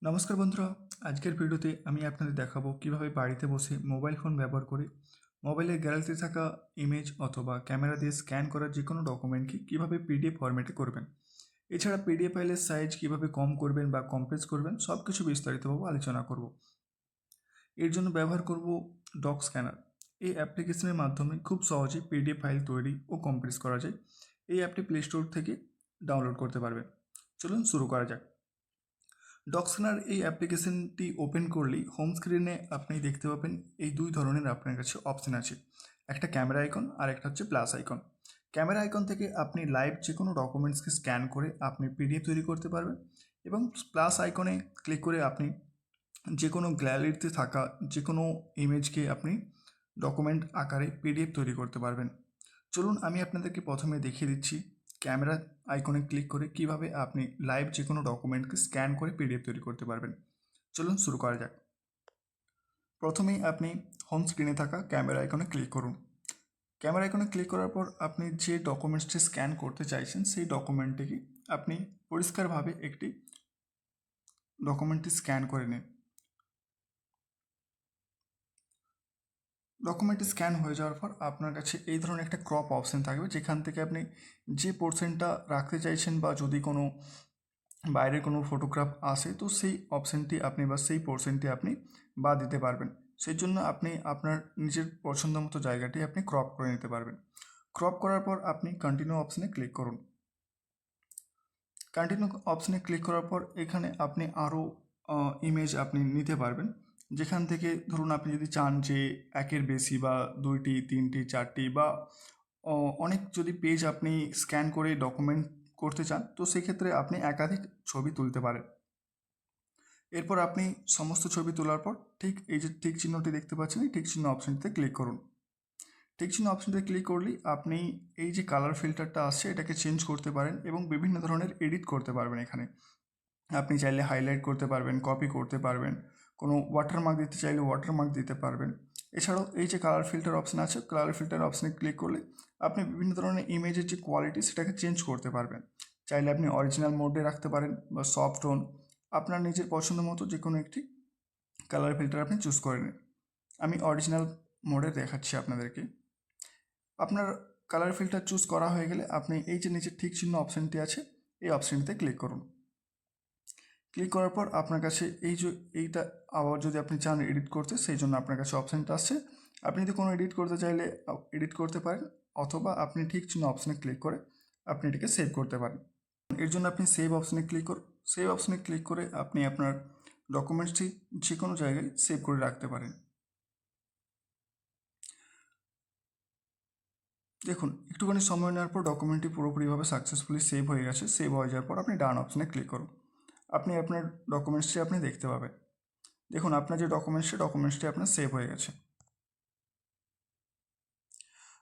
নমস্কার বন্ধুরা, আজকের ভিডিওতে আমি আপনাদের দেখাবো কিভাবে বাড়িতে বসে মোবাইল ফোন ব্যবহার করে মোবাইলের গ্যালারিতে থাকা ইমেজ অথবা ক্যামেরা দিয়ে স্ক্যান করা যে কোনো ডকুমেন্টকে কিভাবে পিডিএফ ফরম্যাটে করবেন। এছাড়া পিডিএফ ফাইলের সাইজ কিভাবে কম করবেন বা কম্প্রেস করবেন সব কিছু বিস্তারিতভাবে আলোচনা করব। এর জন্য ব্যবহার করব ডক স্ক্যানার। এই অ্যাপ্লিকেশনের মাধ্যমে খুব সহজে পিডিএফ ফাইল তৈরি ও কম্প্রেস করা যায়। এই অ্যাপটি প্লে স্টোর থেকে ডাউনলোড করতে পারবেন। চলুন শুরু করা যাক। ডকস্ক্যানার এই অ্যাপ্লিকেশনটি ওপেন করলেই হোম স্ক্রিনে আপনি দেখতে পাবেন এই দুই ধরনের আপনার কাছে অপশান আছে, একটা ক্যামেরা আইকন আর একটা হচ্ছে প্লাস আইকন। ক্যামেরা আইকন থেকে আপনি লাইভ যে কোনো ডকুমেন্টসকে স্ক্যান করে আপনি পিডিএফ তৈরি করতে পারবেন এবং প্লাস আইকনে ক্লিক করে আপনি যে কোনো গ্যালারিতে থাকা যে কোনো ইমেজকে আপনি ডকুমেন্ট আকারে পিডিএফ তৈরি করতে পারবেন। চলুন আমি আপনাদেরকে প্রথমে দেখিয়ে দিচ্ছি ক্যামেরা আইকনে ক্লিক করে কিভাবে আপনি লাইভ যে কোনো ডকুমেন্টকে স্ক্যান করে পিডিএফ তৈরি করতে পারবেন। চলুন শুরু করা যাক। প্রথমেই আপনি হোম স্ক্রিনে থাকা ক্যামেরা আইকনে ক্লিক করুন। ক্যামেরা আইকনে ক্লিক করার পর আপনি যে ডকুমেন্টসটি স্ক্যান করতে চাইছেন সেই ডকুমেন্টটিকে আপনি পরিষ্কারভাবে একটি ডকুমেন্টটি স্ক্যান করে নিন। ডকুমেন্টটি স্ক্যান হয়ে যাওয়ার পর আপনার কাছে এই ধরনের একটা ক্রপ অপশান থাকবে, যেখান থেকে আপনি যে পোর্শনটা রাখতে চাইছেন বা যদি কোনো বাইরের কোনো ফটোগ্রাফ আসে তো সেই অপশানটি আপনি বা সেই পোর্শনটি আপনি বাদ দিতে পারবেন। সেই জন্য আপনি আপনার নিজের পছন্দ মতো জায়গাটি আপনি ক্রপ করে নিতে পারবেন। ক্রপ করার পর আপনি কন্টিনিউ অপশানে ক্লিক করুন। কন্টিনিউ অপশানে ক্লিক করার পর এখানে আপনি আরও ইমেজ আপনি নিতে পারবেন, যেখান থেকে ধরুন আপনি যদি চান যে একের বেশি বা 2টি 3টি 4টি বা অনেক যদি পেজ আপনি স্ক্যান করে ডকুমেন্ট করতে চান তো সেক্ষেত্রে আপনি একাধিক ছবি তুলতে পারেন। এরপর আপনি সমস্ত ছবি তোলার পর ঠিক এই যে টিক চিহ্নটি দেখতে পাচ্ছেন, এই টিক চিহ্ন অপশানটিতে ক্লিক করুন। টিক চিহ্ন অপশানটিতে ক্লিক করলেই আপনি এই যে কালার ফিল্টারটা আসছে এটাকে চেঞ্জ করতে পারেন এবং বিভিন্ন ধরনের এডিট করতে পারবেন। এখানে আপনি চাইলে হাইলাইট করতে পারবেন, কপি করতে পারবেন, কোনো ওয়াটারমার্ক দিতে চাইলে ওয়াটারমার্ক দিতে পারবেন। এছাড়াও এই যে কালার ফিল্টার অপশান আছে, কালার ফিল্টার অপশানে ক্লিক করলে আপনি বিভিন্ন ধরনের ইমেজের যে কোয়ালিটি সেটাকে চেঞ্জ করতে পারবেন। চাইলে আপনি অরিজিনাল মোডে রাখতে পারেন বা সফট টোন, আপনার নিজের পছন্দ মতো যে কোনো একটি কালার ফিল্টার আপনি চুজ করে নিন। আমি অরিজিনাল মোডে দেখাচ্ছি আপনাদেরকে। আপনার কালার ফিল্টার চুজ করা হয়ে গেলে আপনি এই যে নিচে ঠিক চিহ্ন অপশানটি আছে এই অপশানটিতে ক্লিক করুন। ক্লিক করার পর আপনার কাছে এইটা আবার যদি আপনি চান এডিট করতে, সেই জন্য আপনার কাছে অপশানটা আসছে। আপনি যদি কোনো এডিট করতে চাইলে এডিট করতে পারেন, অথবা আপনি ঠিক চিহ্ন অপশানে ক্লিক করে আপনি এটাকে সেভ করতে পারেন। এর জন্য আপনি সেভ অপশানে ক্লিক করুন। সেভ অপশানে ক্লিক করে আপনি আপনার ডকুমেন্টসটি যে কোনো জায়গায় সেভ করে রাখতে পারেন। দেখুন, একটুখানি সময় নেওয়ার পর ডকুমেন্টটি পুরোপুরিভাবে সাকসেসফুলি সেভ হয়ে গেছে। সেভ হয়ে যাওয়ার পর আপনি ডান অপশানে ক্লিক করুন। আপনি আপনার ডকুমেন্টসটি আপনি দেখতে পাবেন। দেখুন, আপনার যে ডকুমেন্টসটি আপনার সেভ হয়ে গেছে।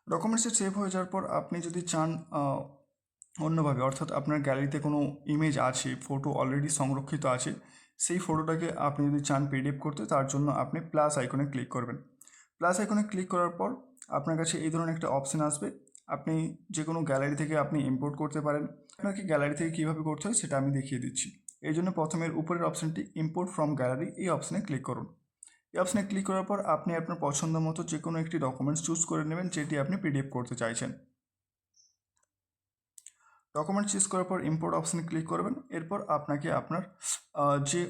ডকুমেন্টসটি সেভ হয়ে যাওয়ার পর আপনি যদি চান অন্যভাবে, অর্থাৎ আপনার গ্যালারিতে কোনো ইমেজ আছে, ফটো অলরেডি সংরক্ষিত আছে, সেই ফটোটাকে আপনি যদি চান পিডিএফ করতে, তার জন্য আপনি প্লাস আইকনে ক্লিক করবেন। প্লাস আইকনে ক্লিক করার পর আপনার কাছে এই ধরনের একটা অপশান আসবে। আপনি যে কোনো গ্যালারি থেকে আপনি ইম্পোর্ট করতে পারেন। আপনাকে গ্যালারি থেকে কীভাবে করতে হয় সেটা আমি দেখিয়ে দিচ্ছি। এই জন্য প্রথমের উপরের অপশানটি ইম্পোর্ট ফ্রম গ্যালারি, এই অপশানে ক্লিক করুন। এই অপশানে ক্লিক করার পর আপনি আপনার পছন্দ মতো যে কোনো একটি ডকুমেন্টস চুজ করে নেবেন যেটি আপনি পিডিএফ করতে চাইছেন। ডকুমেন্ট চুজ করার পর ইম্পোর্ট অপশানে ক্লিক করবেন। এরপর আপনাকে আপনার যে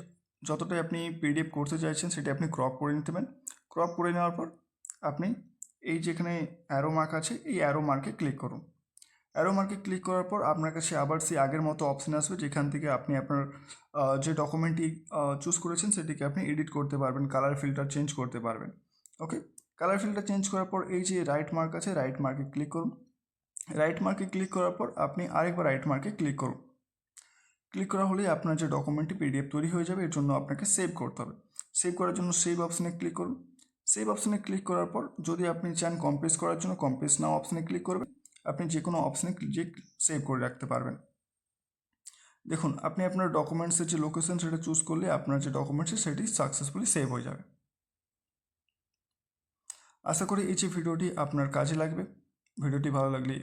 যতটাই আপনি পিডিএফ করতে চাইছেন সেটি আপনি ক্রপ করে নিতে পারেন। ক্রপ করে নেওয়ার পর আপনি এই যেখানে অ্যারো মার্ক আছে এই অ্যারো মার্কে ক্লিক করুন। অ্যারো মার্কে ক্লিক করার পর আপনার কাছে আবার সেই আগের মতো অপশান আসবে, যেখান থেকে আপনি আপনার যে ডকুমেন্টটি চুজ করেছেন সেটিকে আপনি এডিট করতে পারবেন, কালার ফিল্টার চেঞ্জ করতে পারবেন। ওকে, কালার ফিল্টার চেঞ্জ করার পর এই যে রাইট মার্ক আছে রাইট মার্কে ক্লিক করুন। রাইট মার্কে ক্লিক করার পর আপনি আরেকবার রাইট মার্কে ক্লিক করুন। ক্লিক করা হলেই আপনার যে ডকুমেন্টটি পিডিএফ তৈরি হয়ে যাবে। এর জন্য আপনাকে সেভ করতে হবে। সেভ করার জন্য সেভ অপশানে ক্লিক করুন। সেভ অপশানে ক্লিক করার পর যদি আপনি চান কম্প্রেস করার জন্য কম্প্রেস নাও অপশানে ক্লিক করবেন। আপনি যে কোনো অপশানে ক্লিক সেভ করে রাখতে পারবেন। দেখুন, আপনি আপনার ডকুমেন্টসের যে লোকেশন সেটা চুজ করলে আপনার যে ডকুমেন্টস সেটি সাকসেসফুলি সেভ হয়ে যাবে। আশা করি এই যে ভিডিওটি আপনার কাজে লাগবে। ভিডিওটি ভালো লাগলে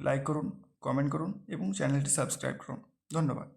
লাইক করুন, কমেন্ট করুন এবং চ্যানেলটি সাবস্ক্রাইব করুন। ধন্যবাদ।